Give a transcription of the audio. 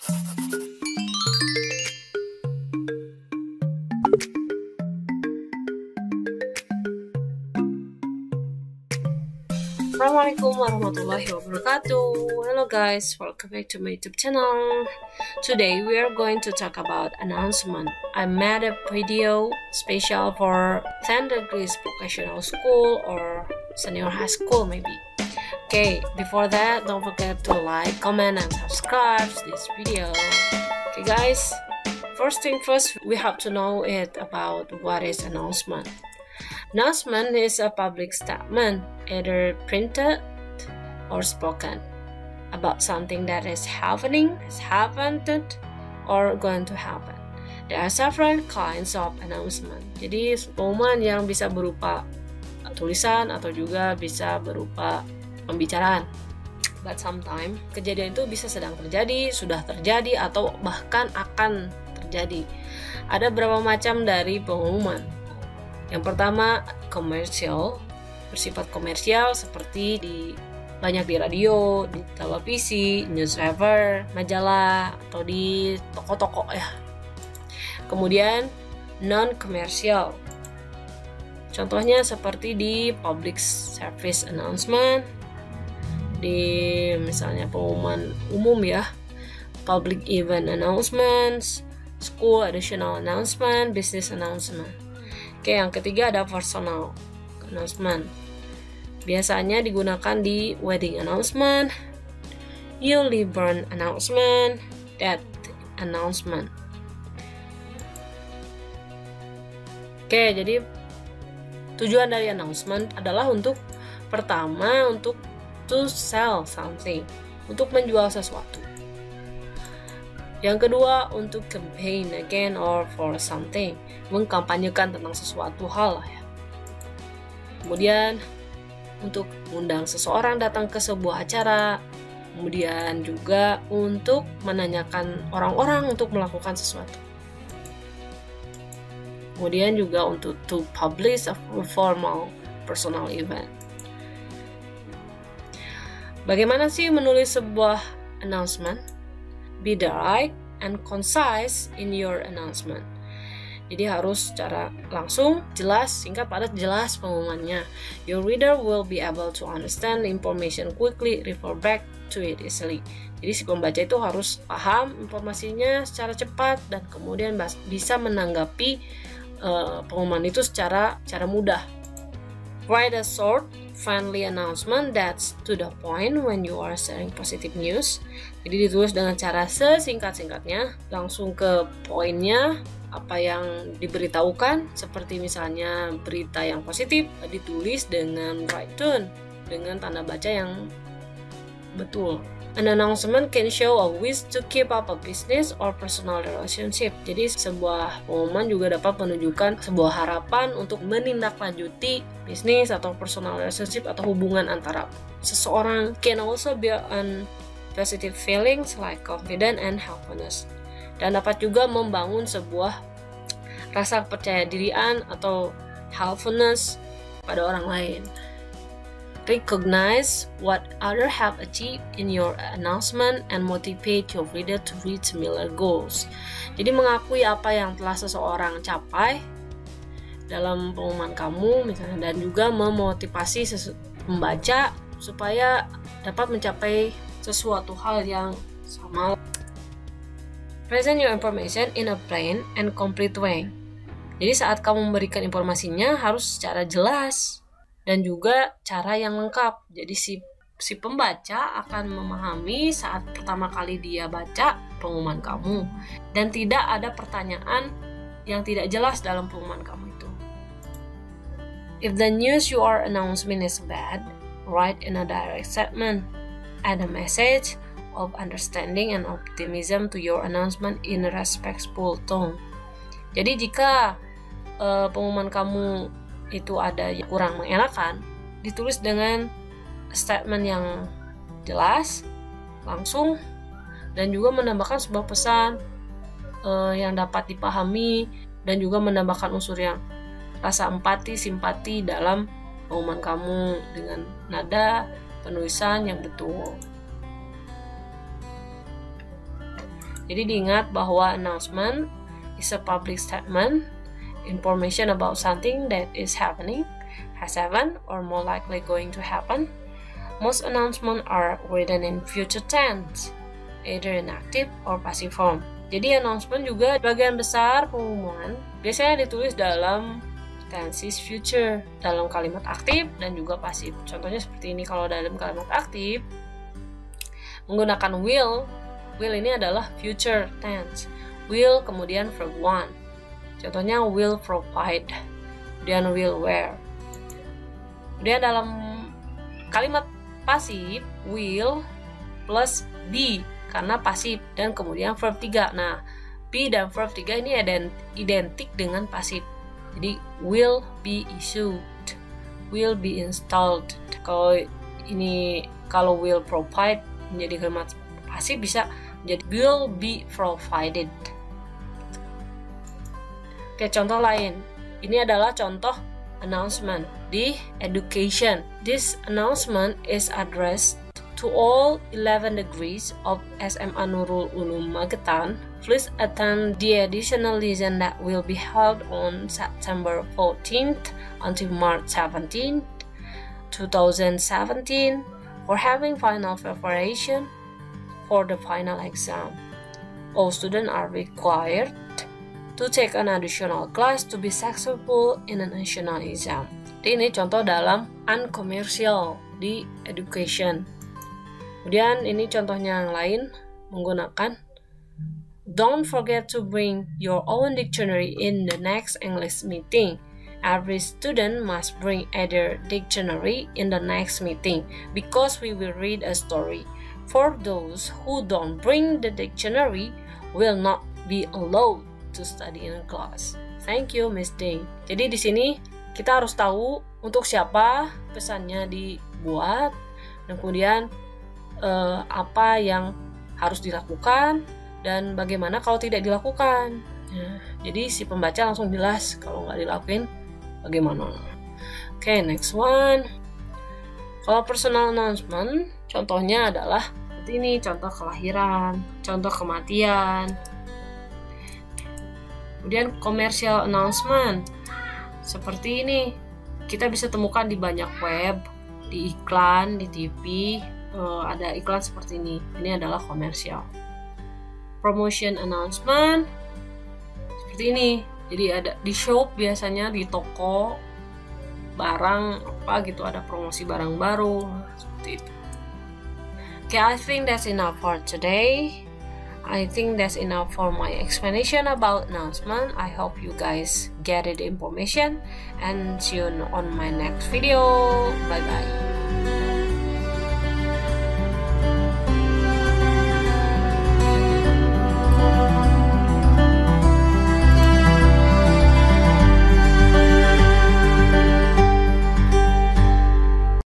Assalamualaikum warahmatullahi wabarakatuh. Hello guys, welcome back to my YouTube channel. Today we are going to talk about announcement. I made a video special for 10 degrees vocational school or senior high school maybe. Okay, before that don't forget to like, comment and subscribe this video. Okay guys, first thing first, we have to know it about what is announcement. Announcement is a public statement, either printed or spoken, about something that is happening, has happened, or going to happen. There are several kinds of announcement. Jadi pengumuman yang bisa berupa tulisan atau juga bisa berupa pembicaraan. But sometimes kejadian itu bisa sedang terjadi, sudah terjadi, atau bahkan akan terjadi. Ada beberapa macam dari pengumuman. Yang pertama, komersial, bersifat komersial seperti banyak di radio, di televisi, newspaper, majalah, atau di toko-toko ya. Kemudian non-komersial, contohnya seperti di public service announcement, di misalnya pengumuman umum ya, public event announcements, school additional announcement, business announcement. Oke, yang ketiga ada personal announcement. Biasanya digunakan di wedding announcement, newly born announcement, death announcement. Oke, jadi tujuan dari announcement adalah pertama untuk to sell something, untuk menjual sesuatu. Yang kedua, untuk campaign again or for something, mengkampanyekan tentang sesuatu hal ya. Kemudian untuk mengundang seseorang datang ke sebuah acara, kemudian juga untuk menanyakan orang-orang untuk melakukan sesuatu. Kemudian juga untuk to publish a formal personal event. Bagaimana sih menulis sebuah announcement? Be direct and concise in your announcement. Jadi harus secara langsung, jelas, singkat, padat, jelas pengumumannya. Your reader will be able to understand the information quickly, refer back to it easily. Jadi si pembaca itu harus paham informasinya secara cepat dan kemudian bisa menanggapi pengumuman itu secara mudah. Write a short, friendly announcement that's to the point when you are sharing positive news. Jadi ditulis dengan cara sesingkat-singkatnya, langsung ke poinnya, apa yang diberitahukan, seperti misalnya berita yang positif, ditulis dengan right tone, dengan tanda baca yang betul. An announcement can show a wish to keep up a business or personal relationship. Jadi sebuah pengumuman juga dapat menunjukkan sebuah harapan untuk menindaklanjuti bisnis atau personal relationship atau hubungan antara seseorang. Can also be on positive feelings like confidence and happiness. Dan dapat juga membangun sebuah rasa percaya dirian atau helpfulness pada orang lain. Recognize what others have achieved in your announcement and motivate your reader to reach similar goals. Jadi mengakui apa yang telah seseorang capai dalam pengumuman kamu misalnya, dan juga memotivasi pembaca supaya dapat mencapai sesuatu hal yang sama. Present your information in a plain and complete way. Jadi saat kamu memberikan informasinya harus secara jelas dan juga cara yang lengkap. Jadi si pembaca akan memahami saat pertama kali dia baca pengumuman kamu, dan tidak ada pertanyaan yang tidak jelas dalam pengumuman kamu itu. If the news you are announcing is bad, write in a direct statement. Add a message of understanding and optimism to your announcement in a respectful tone. Jadi jika pengumuman kamu itu ada yang kurang mengenakan, ditulis dengan statement yang jelas, langsung, dan juga menambahkan sebuah pesan yang dapat dipahami, dan juga menambahkan unsur yang rasa empati, simpati dalam pengumuman kamu dengan nada penulisan yang betul. Jadi diingat bahwa announcement is a public statement, information about something that is happening, has happened, or more likely going to happen. Most announcements are written in future tense, either in active or passive form. Jadi announcement juga bagian besar pengumuman biasanya ditulis dalam tenses future, dalam kalimat aktif dan juga pasif. Contohnya seperti ini, kalau dalam kalimat aktif menggunakan will ini adalah future tense. Will kemudian verb 1. Contohnya will provide, kemudian will wear. Kemudian dalam kalimat pasif will plus be karena pasif, dan kemudian verb 3. Nah, be dan verb 3 ini identik dengan pasif. Jadi will be issued, will be installed. Kalau will provide menjadi kalimat pasif bisa menjadi will be provided. Oke, contoh lain. Ini adalah contoh announcement di education. This announcement is addressed to all 11 degrees of SMA Nurul Ulum Magetan. Please attend the additional lesson that will be held on September 14th until March 17th, 2017 for having final preparation for the final exam. All students are required to take an additional class to be successful in a national exam. Ini contoh dalam uncommercial di education. Kemudian ini contohnya yang lain menggunakan don't forget to bring your own dictionary in the next English meeting. Every student must bring either dictionary in the next meeting because we will read a story. For those who don't bring the dictionary will not be allowed to study in class. Thank you, Miss Day. Jadi di sini kita harus tahu untuk siapa pesannya dibuat dan kemudian apa yang harus dilakukan dan bagaimana kalau tidak dilakukan. Nah, jadi si pembaca langsung jelas kalau nggak dilakuin bagaimana. Oke, next one. Kalau personal announcement, contohnya adalah seperti ini, contoh kelahiran, contoh kematian. Kemudian commercial announcement, seperti ini. Kita bisa temukan di banyak web, di iklan, di TV, ada iklan seperti ini. Ini adalah komersial. Promotion announcement seperti ini. Jadi ada di shop, biasanya di toko barang apa gitu, ada promosi barang baru seperti itu. Okay, I think that's enough for today. I think that's enough for my explanation about announcement. I hope you guys get the information and see you on my next video. Bye bye.